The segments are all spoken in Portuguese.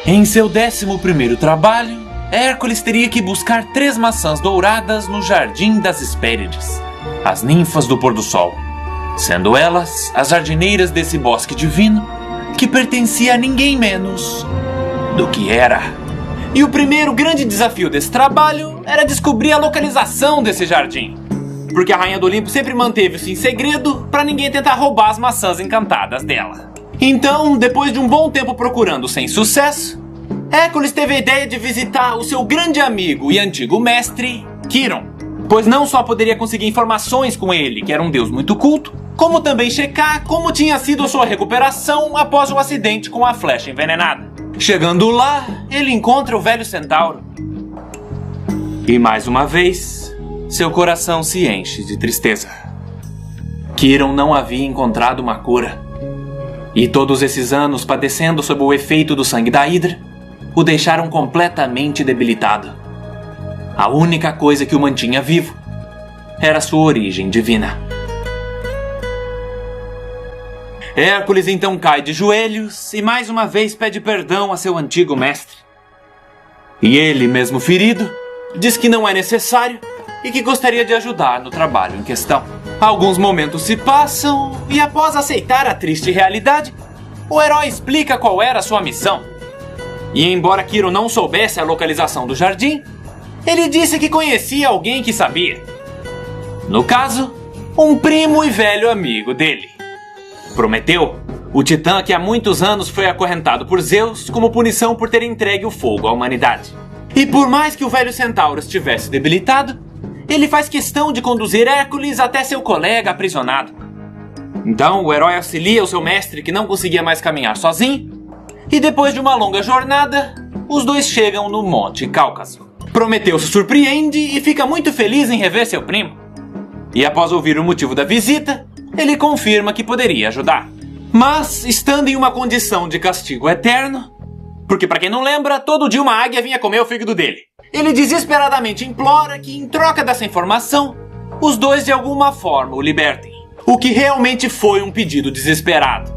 Em seu 11º trabalho, Hércules teria que buscar 3 maçãs douradas no Jardim das Hespérides, as ninfas do pôr-do-sol, sendo elas as jardineiras desse bosque divino que pertencia a ninguém menos do que Hera. E o primeiro grande desafio desse trabalho era descobrir a localização desse jardim, porque a Rainha do Olimpo sempre manteve isso em segredo para ninguém tentar roubar as maçãs encantadas dela. Então, depois de um bom tempo procurando sem sucesso, Hércules teve a ideia de visitar o seu grande amigo e antigo mestre, Quirón, pois não só poderia conseguir informações com ele, que era um deus muito culto, como também checar como tinha sido a sua recuperação após o acidente com a flecha envenenada. Chegando lá, ele encontra o velho centauro. E mais uma vez, seu coração se enche de tristeza. Quirón não havia encontrado uma cura. E todos esses anos padecendo sob o efeito do sangue da Hidra o deixaram completamente debilitado. A única coisa que o mantinha vivo era sua origem divina. Hércules então cai de joelhos e mais uma vez pede perdão a seu antigo mestre. E ele, mesmo ferido, diz que não é necessário e que gostaria de ajudar no trabalho em questão. Alguns momentos se passam e após aceitar a triste realidade, o herói explica qual era a sua missão. E embora Quirón não soubesse a localização do jardim, ele disse que conhecia alguém que sabia. No caso, um primo e velho amigo dele, Prometeu, o titã que há muitos anos foi acorrentado por Zeus como punição por ter entregue o fogo à humanidade. E por mais que o velho centauro estivesse debilitado, ele faz questão de conduzir Hércules até seu colega aprisionado. Então o herói auxilia o seu mestre que não conseguia mais caminhar sozinho, e depois de uma longa jornada, os dois chegam no Monte Cáucaso. Prometeu se surpreende e fica muito feliz em rever seu primo. E após ouvir o motivo da visita, ele confirma que poderia ajudar. Mas, estando em uma condição de castigo eterno, porque para quem não lembra, todo dia uma águia vinha comer o fígado dele, ele desesperadamente implora que, em troca dessa informação, os dois de alguma forma o libertem. O que realmente foi um pedido desesperado,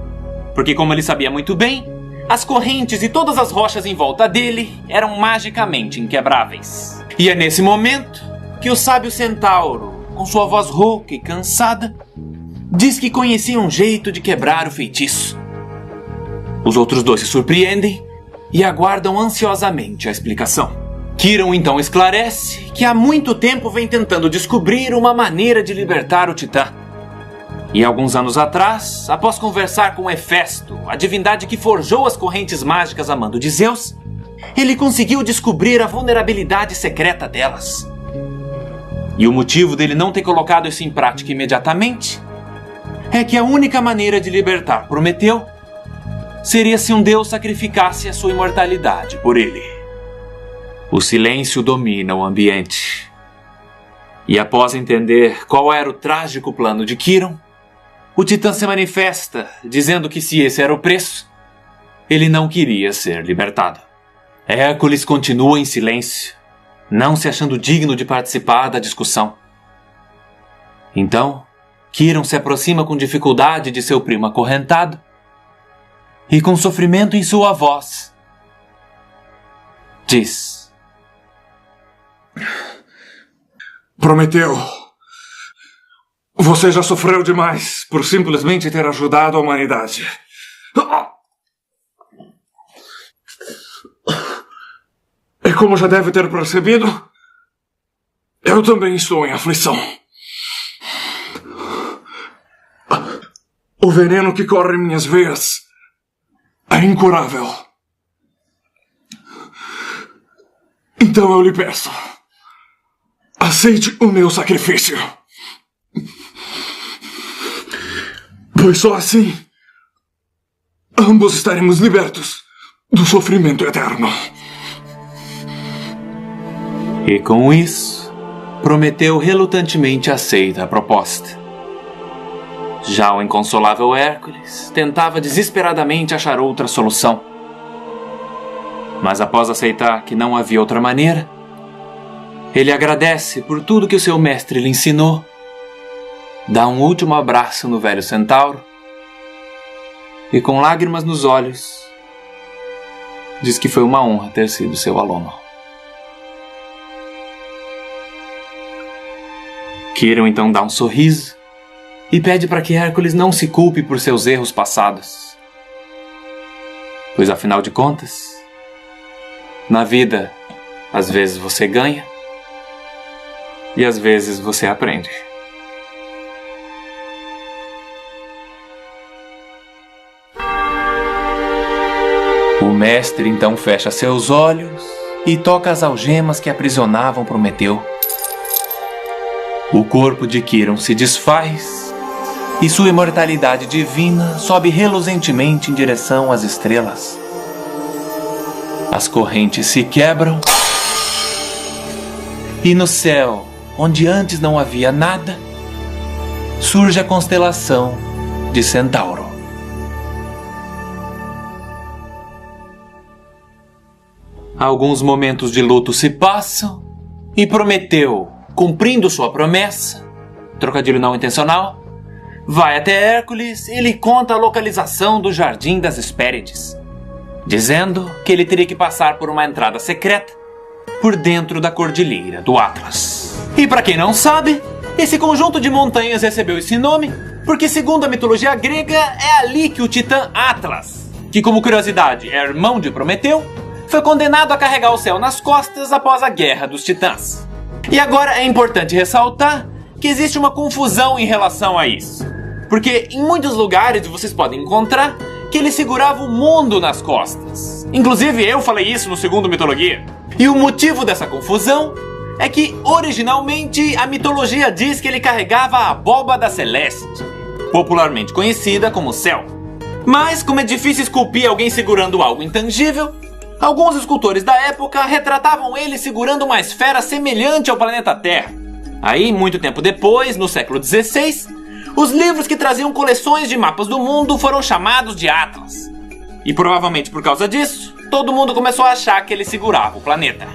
porque como ele sabia muito bem, as correntes e todas as rochas em volta dele eram magicamente inquebráveis. E é nesse momento que o sábio centauro, com sua voz rouca e cansada, diz que conhecia um jeito de quebrar o feitiço. Os outros dois se surpreendem e aguardam ansiosamente a explicação. Quirón então esclarece que há muito tempo vem tentando descobrir uma maneira de libertar o Titã. E alguns anos atrás, após conversar com Hefesto, a divindade que forjou as correntes mágicas a mando de Zeus, ele conseguiu descobrir a vulnerabilidade secreta delas. E o motivo dele não ter colocado isso em prática imediatamente é que a única maneira de libertar Prometeu seria se um deus sacrificasse a sua imortalidade por ele. O silêncio domina o ambiente. E após entender qual era o trágico plano de Quirón, o Titã se manifesta, dizendo que se esse era o preço, ele não queria ser libertado. Hércules continua em silêncio, não se achando digno de participar da discussão. Então, Quirón se aproxima com dificuldade de seu primo acorrentado e, com sofrimento em sua voz, diz: Prometeu, você já sofreu demais por simplesmente ter ajudado a humanidade. E como já deve ter percebido, eu também estou em aflição. O veneno que corre em minhas veias é incurável. Então eu lhe peço, aceite o meu sacrifício. Pois só assim, ambos estaremos libertos do sofrimento eterno. E com isso, Prometeu relutantemente aceita a proposta. Já o inconsolável Hércules tentava desesperadamente achar outra solução. Mas após aceitar que não havia outra maneira, ele agradece por tudo que o seu mestre lhe ensinou, dá um último abraço no velho centauro e, com lágrimas nos olhos, diz que foi uma honra ter sido seu aluno. Quirón então dá um sorriso e pede para que Hércules não se culpe por seus erros passados. Pois afinal de contas, na vida, às vezes você ganha e às vezes você aprende. O mestre então fecha seus olhos e toca as algemas que aprisionavam Prometeu. O corpo de Quirón se desfaz e sua imortalidade divina sobe reluzentemente em direção às estrelas. As correntes se quebram e no céu, onde antes não havia nada, surge a constelação de Centauro. Alguns momentos de luto se passam e Prometeu, cumprindo sua promessa, trocadilho não intencional, vai até Hércules e lhe conta a localização do Jardim das Hespérides, dizendo que ele teria que passar por uma entrada secreta por dentro da Cordilheira do Atlas. E para quem não sabe, esse conjunto de montanhas recebeu esse nome porque, segundo a mitologia grega, é ali que o titã Atlas, que como curiosidade é irmão de Prometeu, foi condenado a carregar o céu nas costas após a Guerra dos Titãs. E agora é importante ressaltar que existe uma confusão em relação a isso. Porque em muitos lugares vocês podem encontrar que ele segurava o mundo nas costas. Inclusive eu falei isso no segundo Mitologia. E o motivo dessa confusão é que originalmente a mitologia diz que ele carregava a abóbada celeste, popularmente conhecida como céu. Mas como é difícil esculpir alguém segurando algo intangível, alguns escultores da época retratavam ele segurando uma esfera semelhante ao planeta Terra. Aí, muito tempo depois, no século XVI, os livros que traziam coleções de mapas do mundo foram chamados de Atlas. E provavelmente por causa disso, todo mundo começou a achar que ele segurava o planeta.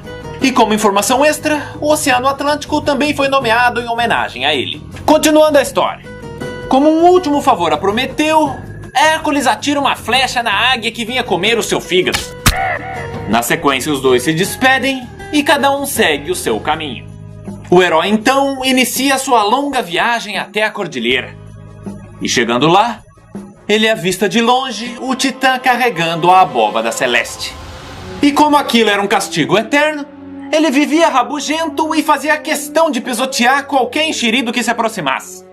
E como informação extra, o Oceano Atlântico também foi nomeado em homenagem a ele. Continuando a história. Como um último favor a Prometeu, Hércules atira uma flecha na águia que vinha comer o seu fígado. Na sequência, os dois se despedem e cada um segue o seu caminho. O herói então inicia sua longa viagem até a cordilheira. E chegando lá, ele avista de longe o titã carregando a abóbada celeste. E como aquilo era um castigo eterno, ele vivia rabugento e fazia questão de pisotear qualquer enxerido que se aproximasse.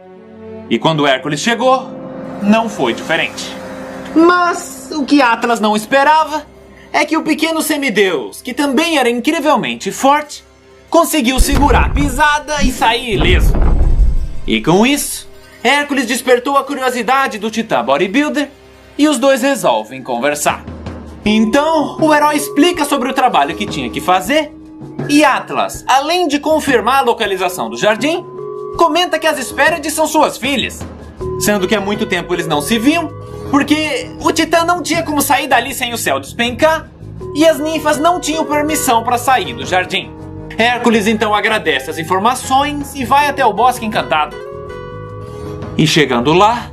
E quando Hércules chegou, não foi diferente. Mas o que Atlas não esperava é que o pequeno semideus, que também era incrivelmente forte, conseguiu segurar a pisada e sair ileso. E com isso, Hércules despertou a curiosidade do titã bodybuilder e os dois resolvem conversar. Então, o herói explica sobre o trabalho que tinha que fazer e Atlas, além de confirmar a localização do jardim, comenta que as Hespérides são suas filhas, sendo que há muito tempo eles não se viam, porque o titã não tinha como sair dali sem o céu despencar e as ninfas não tinham permissão para sair do jardim. Hércules então agradece as informações e vai até o Bosque Encantado. E chegando lá,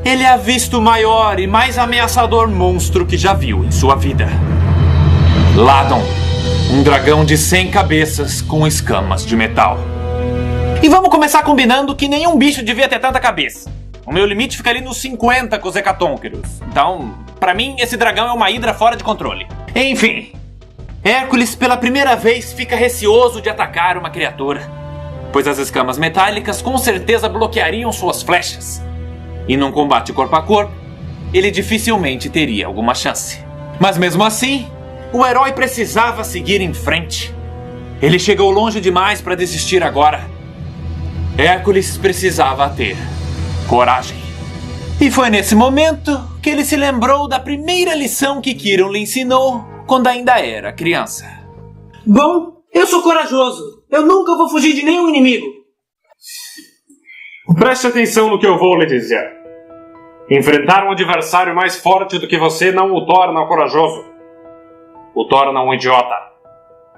ele avista o maior e mais ameaçador monstro que já viu em sua vida. Ladon, um dragão de 100 cabeças com escamas de metal. E vamos começar combinando que nenhum bicho devia ter tanta cabeça. O meu limite fica ali nos 50 com os hecatônqueros. Então, pra mim, esse dragão é uma hidra fora de controle. Enfim, Hércules pela primeira vez fica receoso de atacar uma criatura, pois as escamas metálicas com certeza bloqueariam suas flechas. E num combate corpo a corpo, ele dificilmente teria alguma chance. Mas mesmo assim, o herói precisava seguir em frente. Ele chegou longe demais para desistir agora. Hércules precisava ter coragem. E foi nesse momento que ele se lembrou da primeira lição que Quirón lhe ensinou quando ainda era criança. Bom, eu sou corajoso. Eu nunca vou fugir de nenhum inimigo. Preste atenção no que eu vou lhe dizer. Enfrentar um adversário mais forte do que você não o torna corajoso. O torna um idiota.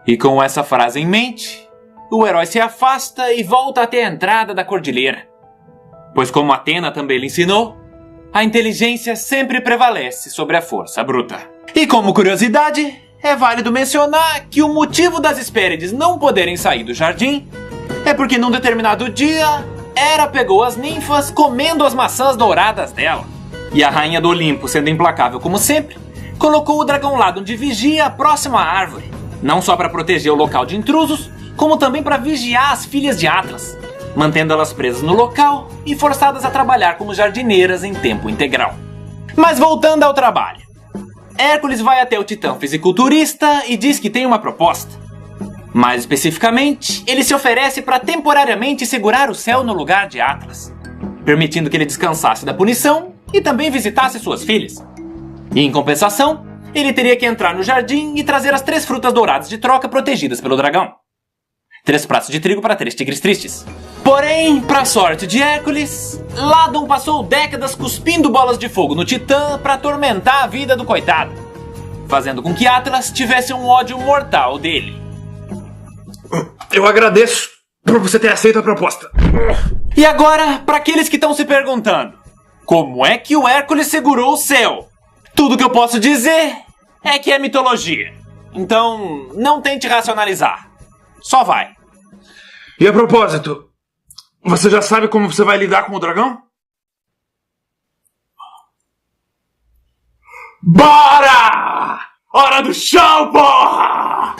E com essa frase em mente, o herói se afasta e volta até a entrada da cordilheira. Pois como Atena também lhe ensinou, a inteligência sempre prevalece sobre a força bruta. E como curiosidade, é válido mencionar que o motivo das Hespérides não poderem sair do jardim é porque num determinado dia, Hera pegou as ninfas comendo as maçãs douradas dela. E a rainha do Olimpo, sendo implacável como sempre, colocou o dragão Ladon de vigia próximo à árvore, não só para proteger o local de intrusos, como também para vigiar as filhas de Atlas, mantendo elas presas no local e forçadas a trabalhar como jardineiras em tempo integral. Mas voltando ao trabalho, Hércules vai até o titã fisiculturista e diz que tem uma proposta. Mais especificamente, ele se oferece para temporariamente segurar o céu no lugar de Atlas, permitindo que ele descansasse da punição e também visitasse suas filhas. E em compensação, ele teria que entrar no jardim e trazer as 3 frutas douradas de troca protegidas pelo dragão. 3 pratos de trigo para 3 tigres tristes. Porém, pra sorte de Hércules, Ladon passou décadas cuspindo bolas de fogo no Titã para atormentar a vida do coitado, fazendo com que Atlas tivesse um ódio mortal dele. Eu agradeço por você ter aceito a proposta. E agora, para aqueles que estão se perguntando, como é que o Hércules segurou o céu? Tudo que eu posso dizer é que é mitologia. Então, não tente racionalizar. Só vai. E a propósito, você já sabe como você vai lidar com o dragão? Bora! Hora do show, porra!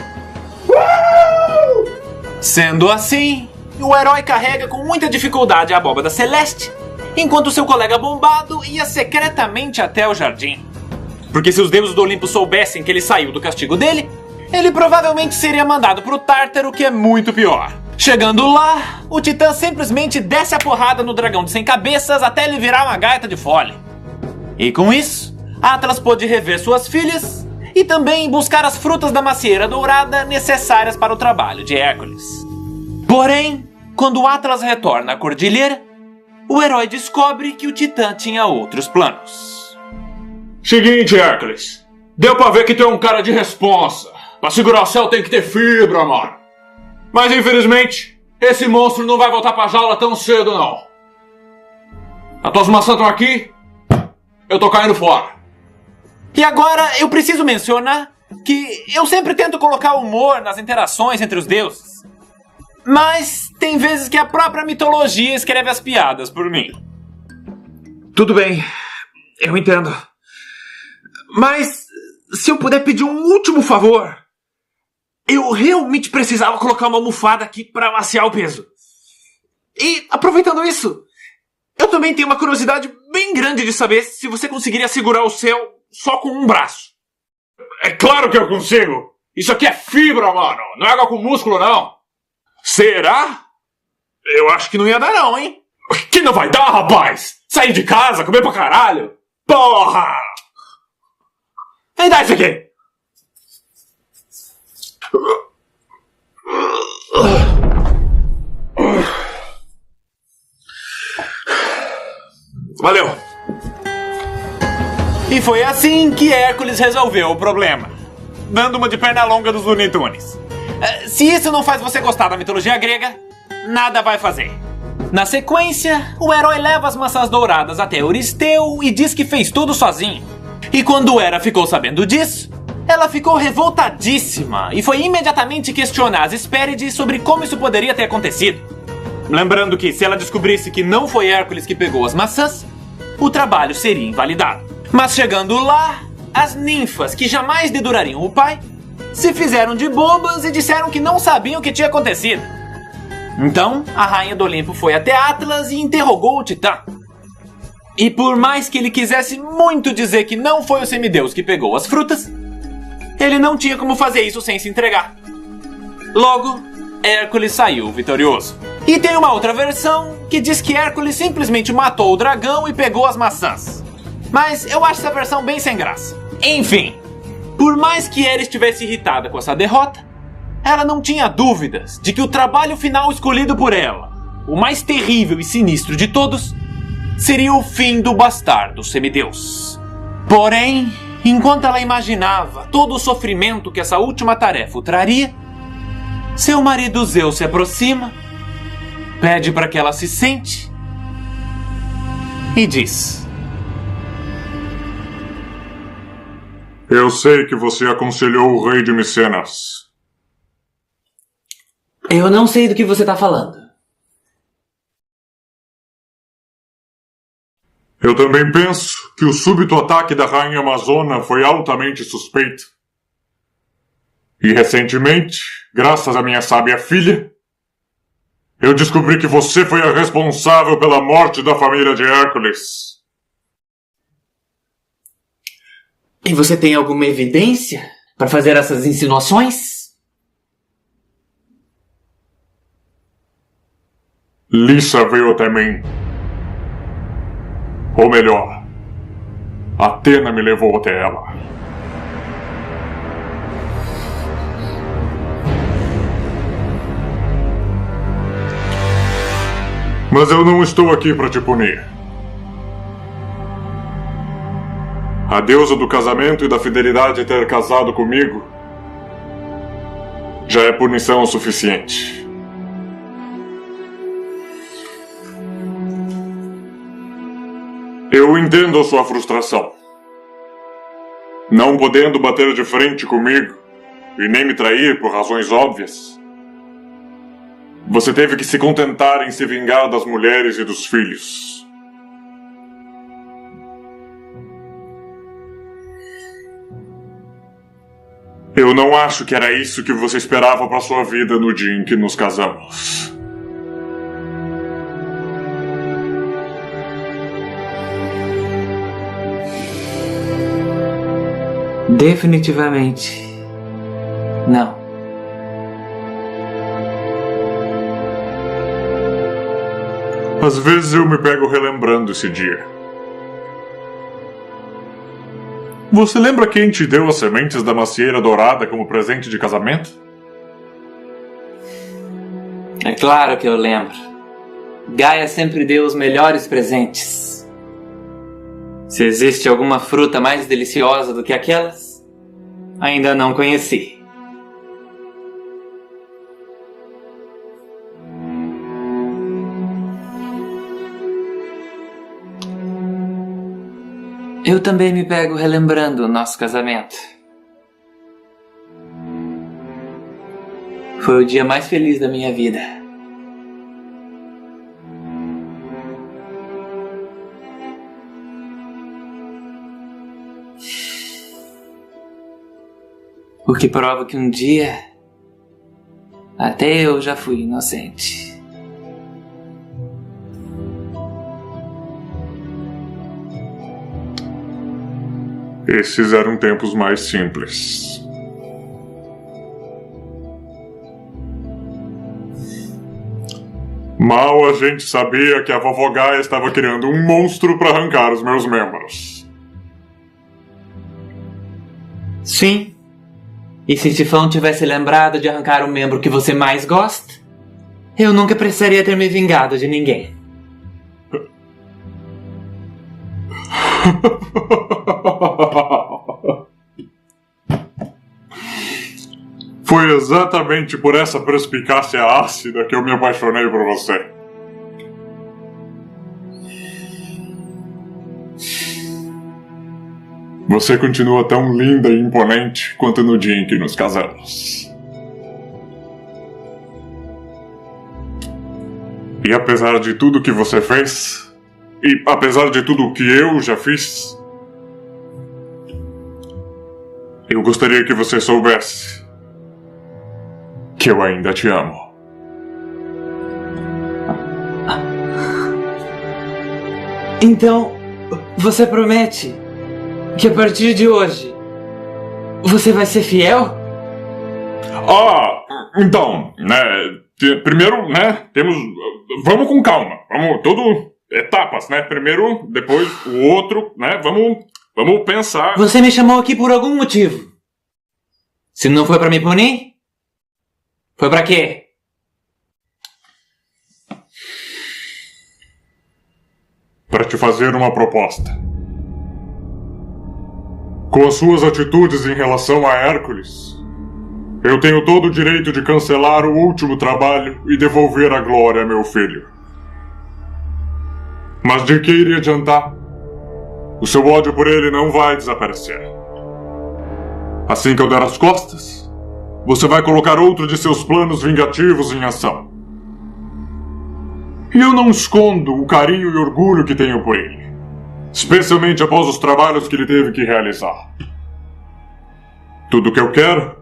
Sendo assim, o herói carrega com muita dificuldade a abóbada celeste, enquanto seu colega bombado ia secretamente até o jardim. Porque se os deuses do Olimpo soubessem que ele saiu do castigo dele, ele provavelmente seria mandado pro Tártaro, que é muito pior. Chegando lá, o Titã simplesmente desce a porrada no dragão de 100 cabeças até ele virar uma gaita de fole. E com isso, Atlas pôde rever suas filhas e também buscar as frutas da macieira dourada necessárias para o trabalho de Hércules. Porém, quando Atlas retorna à cordilheira, o herói descobre que o Titã tinha outros planos. Seguinte, Hércules. Deu pra ver que tu é um cara de responsa. Pra segurar o céu tem que ter fibra, mano. Mas infelizmente, esse monstro não vai voltar pra jaula tão cedo, não. As tuas maçãs estão aqui, eu tô caindo fora. E agora eu preciso mencionar que eu sempre tento colocar humor nas interações entre os deuses. Mas tem vezes que a própria mitologia escreve as piadas por mim. Tudo bem, eu entendo. Mas, se eu puder pedir um último favor, eu realmente precisava colocar uma almofada aqui para amaciar o peso. E, aproveitando isso, eu também tenho uma curiosidade bem grande de saber se você conseguiria segurar o céu só com um braço. É claro que eu consigo! Isso aqui é fibra, mano! Não é água com músculo, não! Será? Eu acho que não ia dar, não, hein? Que não vai dar, rapaz? Sair de casa, comer pra caralho? Porra! Me dá isso aqui! Valeu! E foi assim que Hércules resolveu o problema, dando uma de perna longa dos Looney Tunes. Se isso não faz você gostar da mitologia grega, nada vai fazer. Na sequência, o herói leva as maçãs douradas até Euristeu e diz que fez tudo sozinho. E quando Hera ficou sabendo disso, ela ficou revoltadíssima e foi imediatamente questionar as Hespérides sobre como isso poderia ter acontecido. Lembrando que se ela descobrisse que não foi Hércules que pegou as maçãs, o trabalho seria invalidado. Mas chegando lá, as ninfas, que jamais dedurariam o pai, se fizeram de bobas e disseram que não sabiam o que tinha acontecido. Então, a rainha do Olimpo foi até Atlas e interrogou o Titã. E por mais que ele quisesse muito dizer que não foi o semideus que pegou as frutas, ele não tinha como fazer isso sem se entregar. Logo, Hércules saiu vitorioso. E tem uma outra versão que diz que Hércules simplesmente matou o dragão e pegou as maçãs. Mas eu acho essa versão bem sem graça. Enfim, por mais que Hera estivesse irritada com essa derrota, ela não tinha dúvidas de que o trabalho final escolhido por ela, o mais terrível e sinistro de todos, seria o fim do bastardo semideus. Porém, enquanto ela imaginava todo o sofrimento que essa última tarefa o traria, seu marido Zeus se aproxima, pede para que ela se sente e diz: Eu sei que você aconselhou o rei de Micenas. Eu não sei do que você está falando. Eu também penso que o súbito ataque da rainha Amazona foi altamente suspeito. E recentemente, graças à minha sábia filha, eu descobri que você foi a responsável pela morte da família de Hércules. E você tem alguma evidência para fazer essas insinuações? Lissa veio até mim. Ou melhor, Atena me levou até ela. Mas eu não estou aqui para te punir. A deusa do casamento e da fidelidade ter casado comigo já é punição o suficiente. Eu entendo a sua frustração. Não podendo bater de frente comigo e nem me trair por razões óbvias, você teve que se contentar em se vingar das mulheres e dos filhos. Eu não acho que era isso que você esperava para sua vida no dia em que nos casamos. Definitivamente não. Às vezes eu me pego relembrando esse dia. Você lembra quem te deu as sementes da macieira dourada como presente de casamento? É claro que eu lembro. Gaia sempre deu os melhores presentes. Se existe alguma fruta mais deliciosa do que aquelas, ainda não conheci. Eu também me pego relembrando o nosso casamento. Foi o dia mais feliz da minha vida. O que prova que um dia até eu já fui inocente. Esses eram tempos mais simples. Mal a gente sabia que a vovó Gaia estava criando um monstro para arrancar os meus membros. Sim. E se Tifão tivesse lembrado de arrancar o membro que você mais gosta, eu nunca precisaria ter me vingado de ninguém. Foi exatamente por essa perspicácia ácida que eu me apaixonei por você. Você continua tão linda e imponente quanto no dia em que nos casamos. E apesar de tudo que você fez, e apesar de tudo que eu já fiz, eu gostaria que você soubesse que eu ainda te amo. Então, você promete que a partir de hoje você vai ser fiel? Então, né, primeiro, né, vamos com calma, tudo etapas, né, primeiro, depois o outro, né, vamos pensar. Você me chamou aqui por algum motivo. Se não foi pra me punir, foi pra quê? Para te fazer uma proposta. Com as suas atitudes em relação a Hércules, eu tenho todo o direito de cancelar o último trabalho e devolver a glória a meu filho. Mas de que iria adiantar? O seu ódio por ele não vai desaparecer. Assim que eu der as costas, você vai colocar outro de seus planos vingativos em ação. E eu não escondo o carinho e orgulho que tenho por ele, especialmente após os trabalhos que ele teve que realizar. Tudo o que eu quero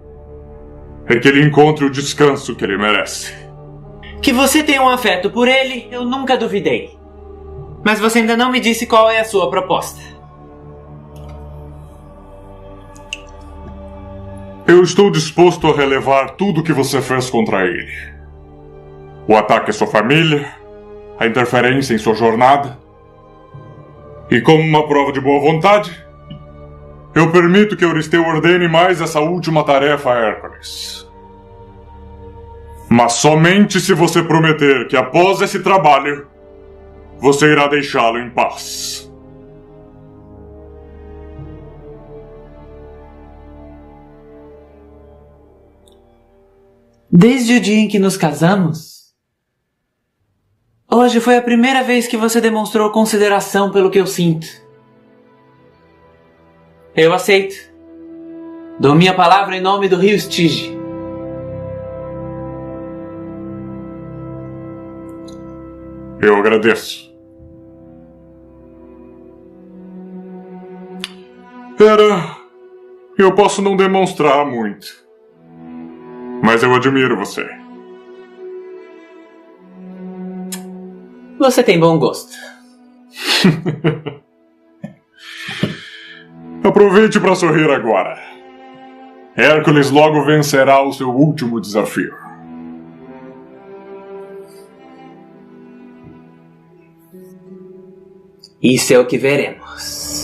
é que ele encontre o descanso que ele merece. Que você tem um afeto por ele, eu nunca duvidei. Mas você ainda não me disse qual é a sua proposta. Eu estou disposto a relevar tudo o que você fez contra ele. O ataque à sua família, a interferência em sua jornada. E como uma prova de boa vontade, eu permito que Euristeu ordene mais essa última tarefa a Hércules. Mas somente se você prometer que após esse trabalho, você irá deixá-lo em paz. Desde o dia em que nos casamos, hoje foi a primeira vez que você demonstrou consideração pelo que eu sinto. Eu aceito. Dou minha palavra em nome do rio Estige. Eu agradeço. Eu posso não demonstrar muito, mas eu admiro você. Você tem bom gosto. Aproveite para sorrir agora. Hércules logo vencerá o seu último desafio. Isso é o que veremos.